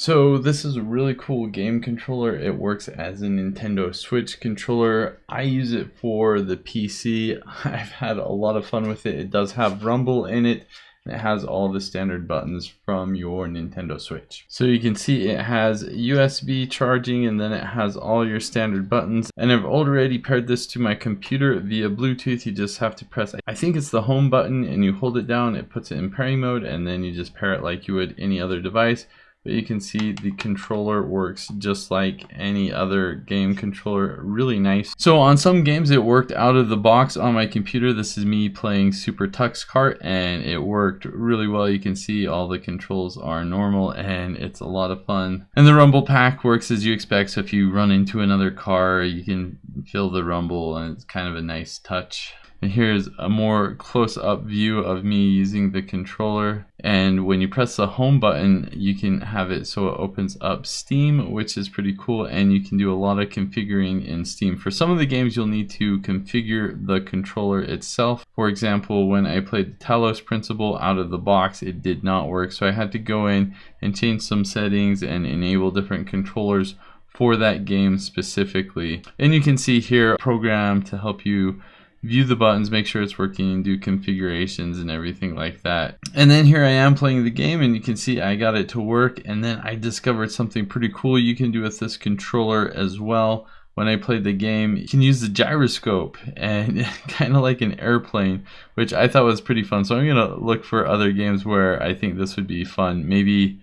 So this is a really cool game controller. It works as a Nintendo Switch controller. I use it for the PC. I've had a lot of fun with it. It does have rumble in it, and it has all the standard buttons from your Nintendo Switch. So you can see it has USB charging, and then it has all your standard buttons. And I've already paired this to my computer via Bluetooth. You just have to press, I think it's the home button, and you hold it down, it puts it in pairing mode, and then you just pair it like you would any other device. But you can see the controller works just like any other game controller. Really nice. So on some games it worked out of the box on my computer. This is me playing Super Tux Kart, and it worked really well. You can see all the controls are normal and it's a lot of fun. And the rumble pack works as you expect. So if you run into another car, you can feel the rumble, and it's kind of a nice touch. And here's a more close-up view of me using the controller. And when you press the home button, you can have it so it opens up Steam, which is pretty cool. And you can do a lot of configuring in Steam. For some of the games, you'll need to configure the controller itself. For example, when I played the Talos Principle out of the box, it did not work. So I had to go in and change some settings and enable different controllers for that game specifically. And you can see here a program to help you view the buttons, make sure it's working, do configurations and everything like that. And then here I am playing the game, and you can see I got it to work. And then I discovered something pretty cool you can do with this controller as well. When I played the game, you can use the gyroscope, and kind of like an airplane, which I thought was pretty fun. So I'm gonna look for other games where I think this would be fun. Maybe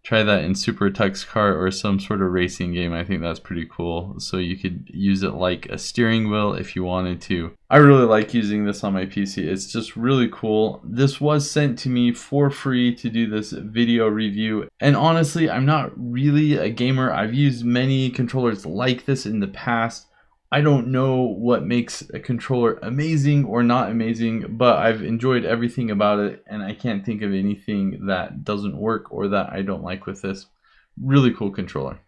try that in Super Tux Kart or some sort of racing game. I think that's pretty cool. So you could use it like a steering wheel if you wanted to. I really like using this on my PC. It's just really cool. This was sent to me for free to do this video review. And honestly, I'm not really a gamer. I've used many controllers like this in the past. I don't know what makes a controller amazing or not amazing, but I've enjoyed everything about it, and I can't think of anything that doesn't work or that I don't like with this. Really cool controller.